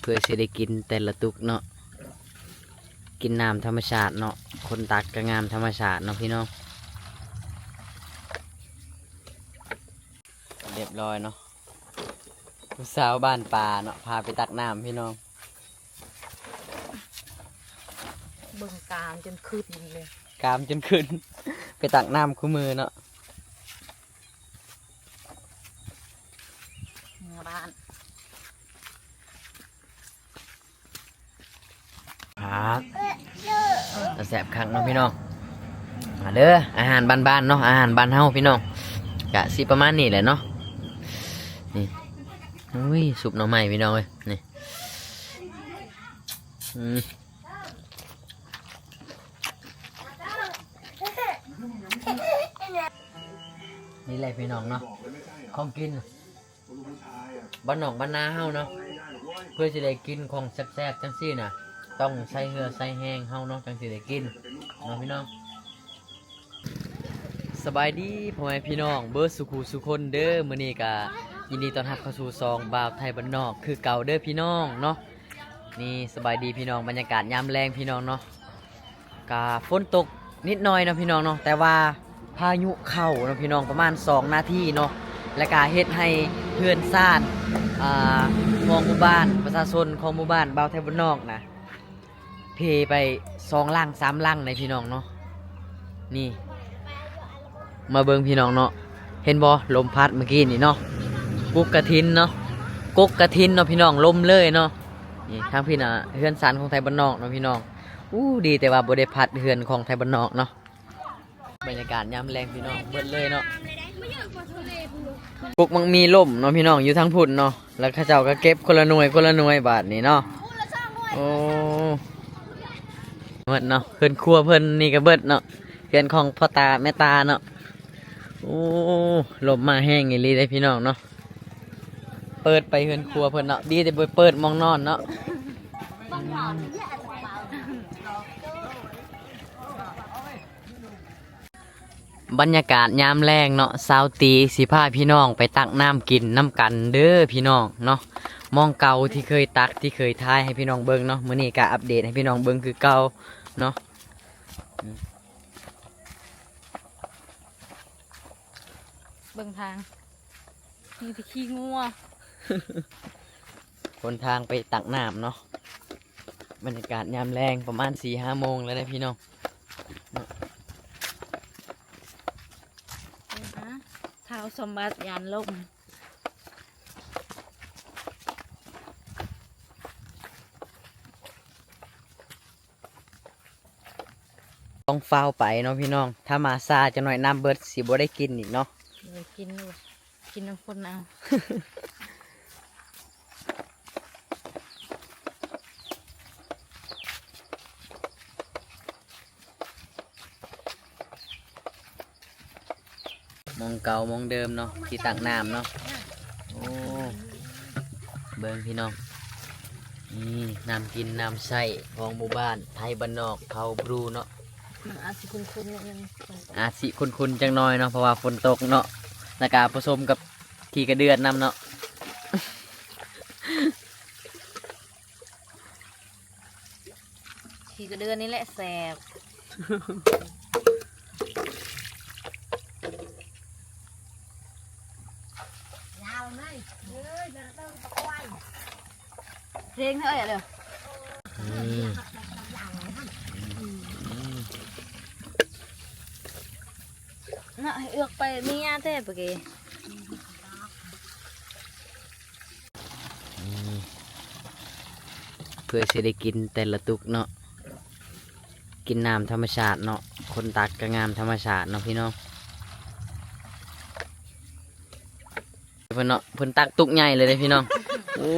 เพื่อสิได้กินแต่ละตุกเนาะกินน้ำธรรมชาติเนาะคนตักก็งามธรรมชาติเนาะพี่น้องเรียบร้อยเนาะผู้สาวบ้านป่าเนาะพาไปตักน้ำพี่น้องเบิ่งกามจนขึ้นเลยกามจนขึ้น ไปตักน้ำคู่มือเนาะบ้านครับจะแสบคักเนาะพี่น้องมาเด้ออาหารบ้านๆเนาะอาหารบ้านเฮาพี่น้องกะสิประมาณนี้แหละเนาะนี่อุ้ยสุปหน่อไม้พี่น้องเอ้ยนี่นี่แหละพี่น้องเนาะของกินบ้านนอกบ้านนาเฮาเนาะเพื่อจะได้กินของแซ่บๆจังซี่น่ะต้องใส่เหือใส่แห้งเฮาเนาะจังสิได้กินเนาะพี่น้องสบายดีพ่อแม่พี่น้องเบิร์ดสุขูสุคนเด้อมื้อนี้ก็ยินดีต้อนรับเข้าสู่ซองบ่าวไทยบ้านนอกคือเก่าเด้อพี่น้องเนาะนี่สบายดีพี่น้องบรรยากาศยามแรงพี่น้องเนาะกาฝนตกนิดหน่อยเนาะพี่น้องเนาะแต่ว่าพายุเข้าเนาะพี่น้องประมาณ2นาทีเนาะและก็เฮ็ดให้เพื่อนซ่านของหมู่บ้านประชาชนของหมู่บ้านบ่าวไทยบ้านนอกนะเพไป2ลัง3ลังในพี่น้องเนาะนี่มาเบิ่งพี่น้องเนาะเห็นบ่ลมพัดเมื่อกี้นี่เนาะกุกกระทินเนาะกุกกระทินเนาะพี่น้องลมเลยเนาะนี่ทางพี่น่ะเฮือนสันของไทยบ้านนอกเนาะพี่น้องดีแต่ว่าบ่ได้พัดเฮือนของไทยบ้านนอกเนาะบรรยากาศยามแรงพี่น้องเบิดเลยเนาะกุกมันมีล่มเนาะพี่น้องอยู่ทางพุ่นเนาะแล้วเขาเจ้าก็เก็บคนละหน่วยบาทนี่เนาะโอ้เบิดเนาะเพิ่นครัวเพิ่นนี่ก็เบิดเนาะเฮือนของพ่อตาแม่ตาเนาะโอ้ลมมาแห้งอีหลีเลยพี่น้องเนาะเปิดไปเฮือนครัวเพิ่นเนาะดีแต่บ่เปิดมองนอนเนาะบรรยากาศยามแรงเนาะสาวตีสิพาพี่น้องไปตักน้ำกินน้ำกันเด้อพี่น้องเนาะมองเก่าที่เคยตักที่เคยทายให้พี่น้องเบิ่งเนาะมื้อนี้ก็อัปเดตให้พี่น้องเบิ่งคือเก่าเนาะเบิ่งทางมีแต่ขี้งัว คนทางไปตักน้ำเนาะบรรยากาศยามแรงประมาณ 4-5 โมงแล้วนะพี่น้องเท้าสมบัติยานลมต้องเฝ้าไปเนาะพี่น้องถ้ามาซาจะหน่อยน้ำเบิดสิบ่ได้กินอีกเนาะเลยกินเลยกินน้ำคนเอามองเก่ามองเดิมเนาะที่ตักน้ำเนาะโอ้เบิ่งพี่น้องนี่น้ำกินน้ำใส่ของหมู่บ้านไทยบ้านนอกเขาบรูเนาะอาจสิคุ้นๆนิดนึงอาจสิคุ้นๆจังน้อยเนาะเพราะว่าฝนตกเนาะแล้วก็ผสมกับขี้กระเดือนน้ำเนาะ ขี้กระเดือนนี่แหละแสบเพลงเท่าไหร่เลยน่ะเอือกไปมียาเทปะกี้เพื่อสิได้กินแต่ละตุกเนาะกินน้ำธรรมชาติเนาะคนตักก็งามธรรมชาติเนาะพี่น้องเพิ่นเนาะเพิ่นตักตุกใหญ่เลยพี่น้องโอ้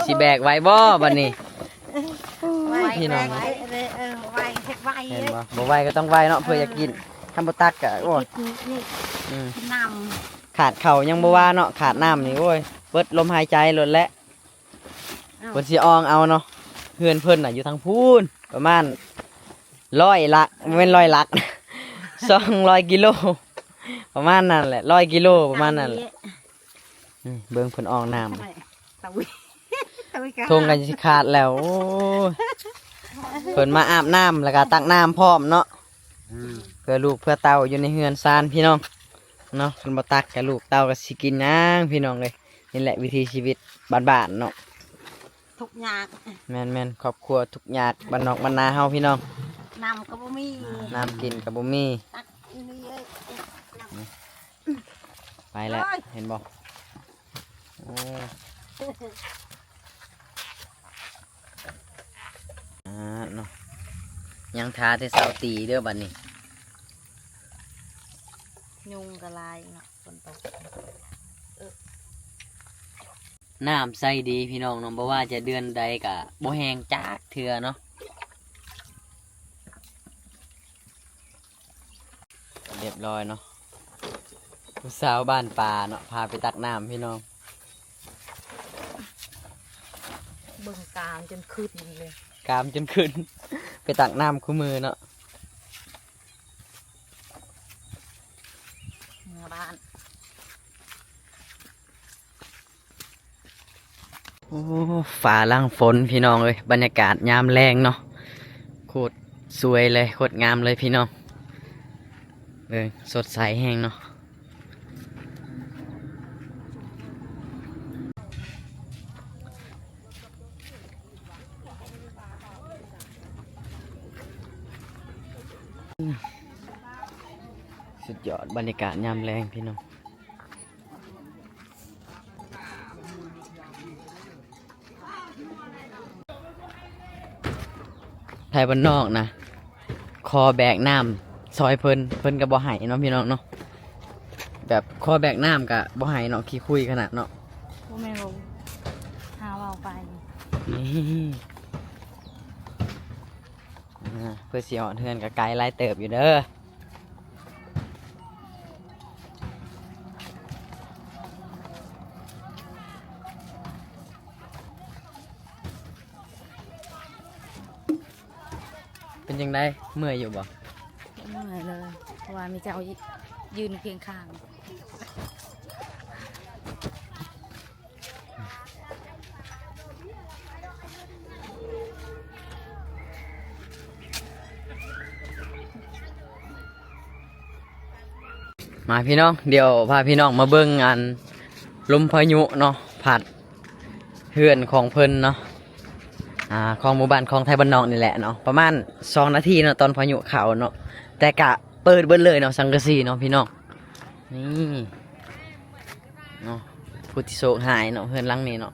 สิแบกไว้บ่บัดนี้พี่น้องเห็นบ่บ่ไว้ก็ต้องไว้เนาะเพื่ออยากกินทำบ่ตักก็โอ้ยน้ขาดเข่ายังบ่ว่าเนาะขาดน้ำนี่โอ้ยเบิดลมหายใจหลดแล้วเพิ่นสิอองเอาเนาะเพื่อนเพิ่นน่ะอยู่ทางพูนประมาณ100 ลักไม่เป็น100 ลัก 200 กิโลประมาณนั้นแหละ100 กิโลประมาณนั้นแหละเบิ่งเพิ่นอองน้ำ ตะวิตะ ทงกันสิขาดแล้วโอ้ยเพิ่นมาอาบน้ำแล้วก็ตักน้ำพร้อมเนาะเพื่อลูกเพื่อเต้าอยู่ในเฮือนซานพี่น้องเนาะเพิ่นบ่ตักกับลูกเต้าก็สิกินหยังพี่น้องเลยนี่แหละวิถีชีวิตบ้านๆเนาะ ทุกอย่าง แม่นครอบครัวทุกอยากบ้านนอกบ้านนาเฮาพี่น้อง นำก็บ่มี น้ำกินกับบ่มี ตักอีนี่เอ้ย ไปแล้วเห็นบ่โอ้เนาะยังทาแต่เสาตีเด้อบัดนี้ ยุงกระลายเนาะฝนตก น้ำใสดีพี่น้องเนาะบ่ว่าจะเดือนใดก็บ่แห้งจากเทื่อเนาะเรียบร้อยเนาะผู้สาวบ้านป่าเนาะพาไปตักน้ำพี่น้อง เบิ่งกามจนขึ้นเลย กามจนขึ้น ไปตักน้ำคู่มือเนาะ เมื่อบ้าน โอ้ฝ่าล่างฝนพี่น้องเลยบรรยากาศยามแรงเนาะโคตรสวยเลยโคตรงามเลยพี่น้องเลยสดใสแห้งเนาะสุดยอดบรรยากาศยามแรงพี่น้องไทยบ้านนอกนะคอแบกน้ำซอยเพิ่นกับบ่ไห้เนาะพี่น้องเนาะแบบคอแบกน้ำกับบ่ไห้เนาะขี้คุยขนาดเนาะ พวกแม่รู้หาเอาไป นี่เพื่อสิเหาะเทือนกับไกลไล่เติบอยู่เด้อเป็นยังไงเมื่อยอยู่บ่ เหนื่อยเลยเพราะว่ามีเจ้ายืนเคียงข้าง มาพี่น้องเดี๋ยวพาพี่น้องมาเบิ่งงานลมพายุเนาะผัดเฮือนของเพิ่นเนาะของหมู่บ้านของไทยบ้านนอกนี่แหละเนาะประมาณ2 นาทีเนาะตอนพายุเข้าเนาะแต่กะเปิดเบิดเลยเนาะสังกะสีเนาะพี่น้องนี่เนาะผู้ที่โศกหายเนาะเฮือนหลังนี้เนาะ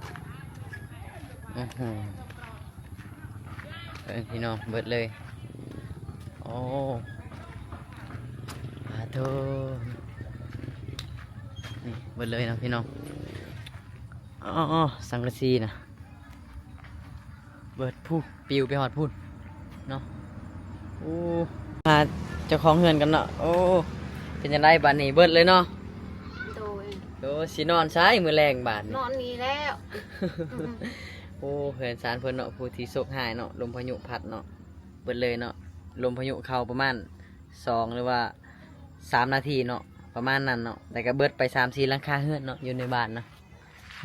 พี่น้องเบิดเลยโอ้อาโธนี่เบิดเลยเนาะพี่น้องอ๋อสังกะสีนะเบิดพูดปิวไปหอดพูดเนาะโอ้มาเจ้าของเฮือนกันเนาะโอ้เป็นยังไงบ้านนี้เบิดเลยเนาะ โดย โอ้สินอนใช้มือแรงบ้าน นอนนี่แล้ว โอ้เฮือนสารเพิ่นเนาะผู้ที่โศกหายเนาะลมพายุพัดเนาะเบิดเลยเนาะลมพายุเข้าประมาณ2หรือว่า3 นาทีเนาะประมาณนั้นเนาะแต่ก็เบิดไป3-4หลังคาเฮือนเนาะอยู่ในบ้านเนาะ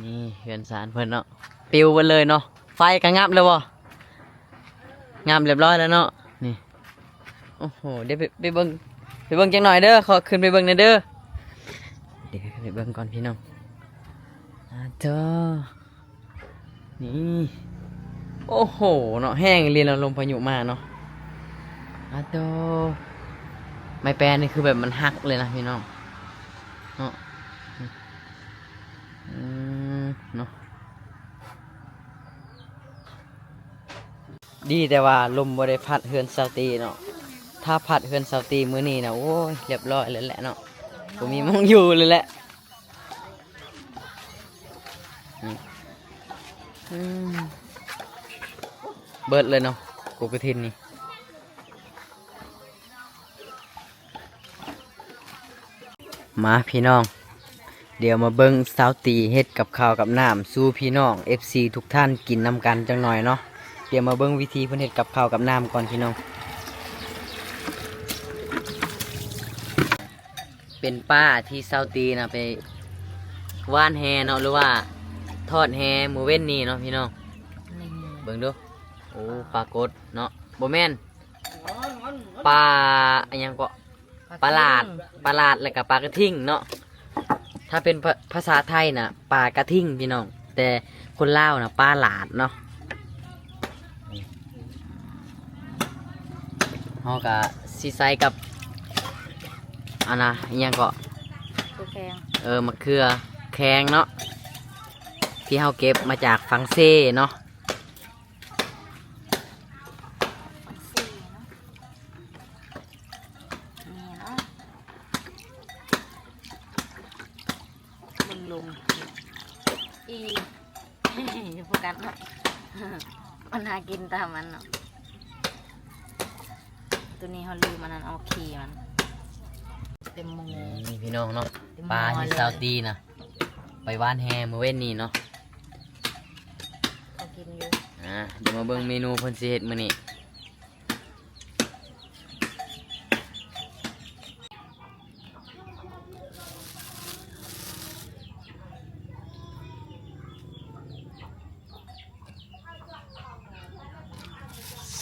นี่เฮือนสารเพิ่นเนาะปิวไปเลยเนาะไฟก็งับเลยบ่งามเรียบร้อยแล้วเนาะนี่โอ้โหเดี๋ยวไปเบิ่งจังหน่อยเด้อขอขึ้นไปเบิ่งหน่อยเด้อเดี๋ยวไปเบิ่งก่อนพี่น้องเจ้านี่โอ้โหเนาะแห้งเรียนเราลมพายุมาเนาะเจ้าไม้แปรนี่คือแบบมันหักเลยนะพี่น้องเนาะเนาะดีแต่ว่าลมบ่ได้พัดเฮือนเสาตีเนาะถ้าพัดเฮือนเสาตีมื้อนี้นะโอ้ยเรียบร้อยเลยแหละเนาะผมมีมองอยู่เลยแหละเบิดเลยเนาะกูกระทินนี่มาพี่น้องเดี๋ยวมาเบิ้งสาวตีเฮ็ดกับข้าวกับน้ำสู้พี่น้อง FC ทุกท่านกินนำกันจังหน่อยเนาะเดี๋ยวมาเบิ้งวิธีเพิ่นเฮ็ดกับข้าวกับน้ำก่อนพี่น้องเป็นป้าที่สาวตีนะไปว่านแฮเนาะหรือว่าทอดแฮหมูเว้นนี่เนาะพี่น้อง เบิ่งดูโอ้ปลากดเนาะบ่แม่นปลาอันยังก็ปลาลาดแล้วก็ปลากระทิ่งเนาะถ้าเป็นภาษาไทยน่ะปลากระทิ่งพี่น้องแต่คนลาวน่ะปลาหลาดเนาะเฮาก็สิใส่กับอันน่ะอันยังก็ ตัวแกง มะเขือแข้งเนาะที่เฮาเก็บมาจากฝรั่งเศสเนาะนี่เนาะมึงลงอีโฟกัสเนาะมันหากินตามมันเนาะตัวนี้เขาลืมมันนั่นเอาขี่มันเต็มมือ นี่พี่น้องเนาะ เต็ม ปลา หม้อ ที่ เลย ซาวตีนะไปว่านแฮมือเว้นนี่เนาะ เขากินอยู่ เดี๋ยวมาเบิ่งเมนูเพิ่นสิเฮ็ดมื้อนี้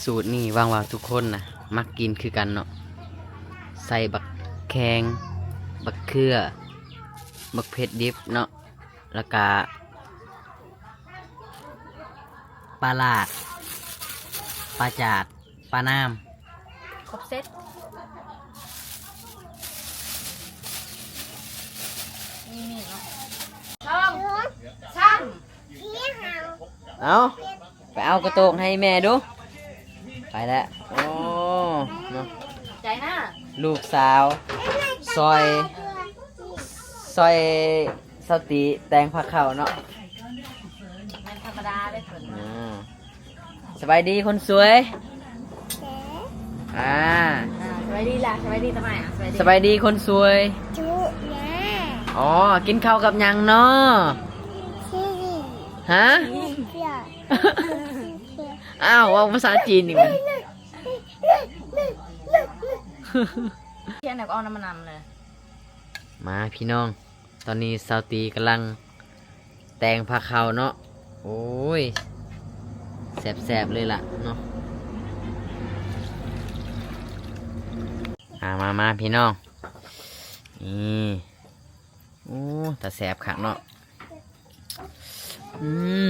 สูตรนี่วางว่าทุกคนนะมักกินคือกันเนาะใส่บักแข้งบักเขือบักเผ็ดดิบเนาะแล้วก็ปลาลาดปลาจาดปลาน้ ครบเซ็ตนี่เนาะช่องช่าง ำเอาไปเอากระโตกให้แม่ดูไปแล้วโอ้เนาะ ใจหน้า ลูกสาวซอยสติแตงผักเขาเนาะ มันธรรมดาได้ผล สบายดีคนสวยสบายดีล่ะสบายดีทำไมอ่ะ สบายดีคนสวย จุนะ อ๋อกินข้าวกับหยังเนาะ ที่ ฮะ เสีย อ้าวว่าภาษาจีนอีกมั้ย เที่ยงไหนก็เอาน้ำมันนำเลย มาพี่น้อง ตอนนี้สาวตีกำลังแต่งผักเขาเนาะโอ้ยแสบๆเลยล่ะเนาะมาพี่น้องนี่โอ้แต่แสบขักเนาะอืม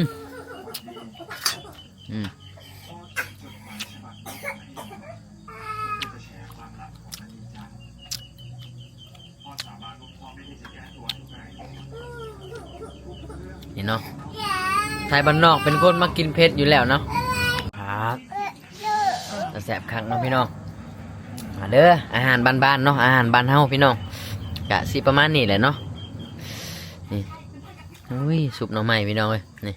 นี่เนาะไทยบ้านนอกเป็นคนมากินเผ็ดอยู่แล้วเนาะครับแต่แสบขักเนาะพี่น้องมาเด้ออาหารบ้านๆเนาะอาหารบ้านเฮาพี่น้องกะสิประมาณนี้แหละเนาะนี่อุ้ยสุปหน่อไม้พี่น้องเอ้ยนี่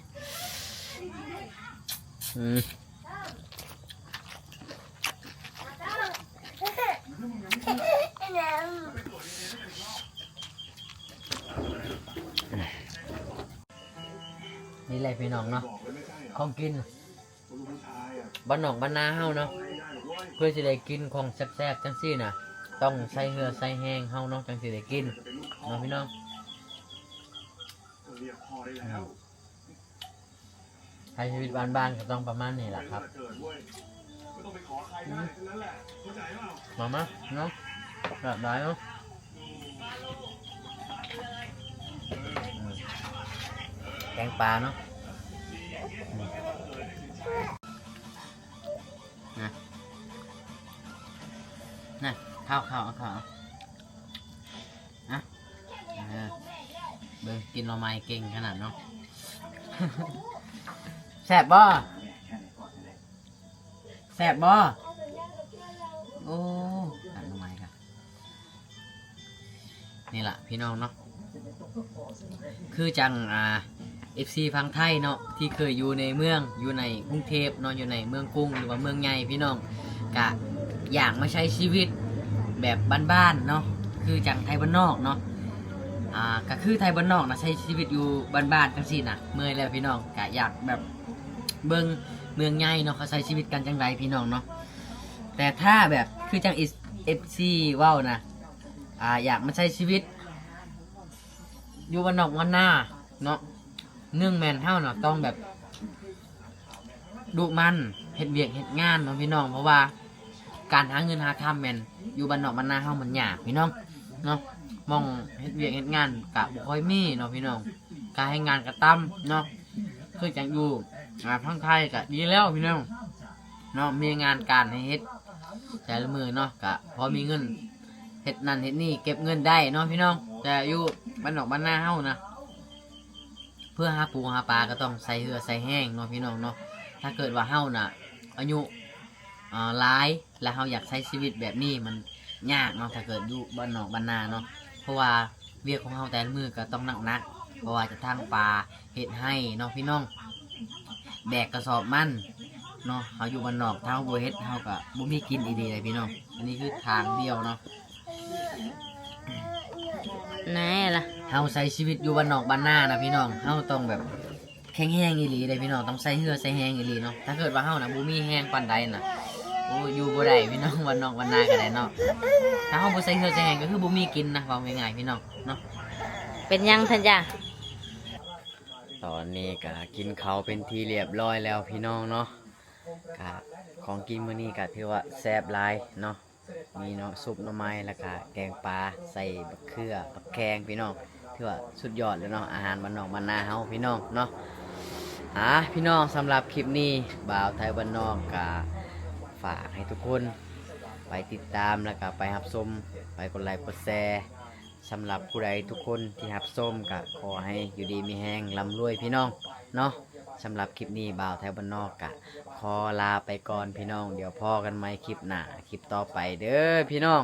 นี่แหละพี่น้องเนาะของกินบ้านนอกบ้านนาเฮาเนาะเพื่อจะได้กินของแซ่บๆจังซี่น่ะต้องใส่เหือใส่แห้งเฮาเนาะจังสิได้กินเนาะพี่น้องใช้ชีวิตบ้านๆก็ต้องประมาณนี้แหละครับมาเนาะแบบได้เนาะแกงปลาเนาะน่ะข้าวนะเบิ่งกินหน่อไม้เก่งขนาดเนาะ แซ่บบ่โอ้อันหน่อไม้ครับนี่แหละพี่น้องเนาะคือจังFC พังไทยเนาะที่เคยอยู่ในเมืองอยู่ในกรุงเทพเนาะอยู่ในเมืองกรุงหรือว่าเมืองใหญ่พี่น้องกะอยากมาใช้ชีวิตแบบบ้านๆเนาะคือจังไทยบ้านนอกเนาะก็คือไทยบ้านนอกนะใช้ชีวิตอยู่บ้านๆจังซี่น่ะเมื่อยแล้วพี่น้องกะอยากแบบเบิ่งเมืองใหญ่เนาะเขาใช้ชีวิตกันจังไรพี่น้องเนาะแต่ถ้าแบบคือจัง FC ว้าวนะอยากมาใช้ชีวิตอยู่บ้านนอกบ้านนาเนาะเนื่องแมนเท่าเนาะต้องแบบ ดุมันเฮ็ดเวียกเฮ็ดงานเนาะพี่น้องเพราะว่าการหาเงินหาคำแม่นอยู่บ้านนอกบ้านนาเฮามันยากพี่น้องเนาะมองเฮ็ดเวียกเฮ็ดงานกะบ่ค่อยมีเนาะพี่น้องการให้งานกระตั้มเนาะคือจังอยู่พังไทยกะดีแล้วพี่น้องเนาะมีงานการให้เฮ็ดแต่ละมือเนาะกะพอมีเงินเฮ็ดนั่นเฮ็ดนี่เก็บเงินได้เนาะพี่น้องแต่อยู่บ้านนอกบ้านนาเฮานะเพื่อหาปูหาปลาก็ต้องใส่เหือใส่แห้งเนาะพี่น้องเนาะถ้าเกิดว่าเฮาน่ะอายุหลายแล้วเฮาอยากใช้ชีวิตแบบนี้มันยากเนาะถ้าเกิดอยู่บ้านนอกบ้านนาเนาะเพราะว่าเวียกของเฮาแต่ละมือก็ต้องหนักๆเพราะว่าจะทางปลาเฮ็ดให้เนาะพี่น้องแบกกระสอบมันเนาะเฮาอยู่บ้านนอกถ้าเฮาบ่เฮ็ดเฮาก็บ่มีกินอีดีเลยพี่น้องอันนี้คือทางเดียวเนาะ ไหนล่ะ เฮาใช้ชีวิตอยู่บ้านนอกบ้านนานะพี่น้องเฮาต้องแบบแข็งแรงอีหลีเลยพี่น้องต้องใส่เหือใส่แห้งอีหลีเนาะถ้าเกิดว่าเฮาน่ะบ่มีแห้งปานใดน่ะโอ้อยู่บ่ได้พี่น้องบ้านนอกบ้านนาก็ได้เนาะถ้าเฮาบ่ใส่เหือใส่แห้งก็คือบ่มีกินนะเว้าง่ายๆพี่น้องเนาะ เป็นยังท่านจ้ะ ตอนนี้ก็กินข้าวเป็นที่เรียบร้อยแล้วพี่น้องเนาะก็ของกินมื้อนี้ก็ถือว่าแซ่บหลายเนาะมีเนาะซุปหน่อไม้แล้วก็แกงปลาใส่บักเขือบักแคงพี่น้องถือว่าสุดยอดเลยเนาะอาหารบ้านนอกบ้านนาเฮาพี่น้องเนาะพี่น้องสำหรับคลิปนี้บ่าวไทยบ้านนอกก็ฝากให้ทุกคนไปติดตามแล้วก็ไปรับชมไปกดไลค์กดแชร์สำหรับผู้ใดทุกคนที่รับชมก็ขอให้อยู่ดีมีแห้งร่ำรวยพี่น้องเนาะสำหรับคลิปนี้บ่าวไทยบ้านนอกก็ขอลาไปก่อนพี่น้องเดี๋ยวพอกันใหม่คลิปหน้าคลิปต่อไปเด้อพี่น้อง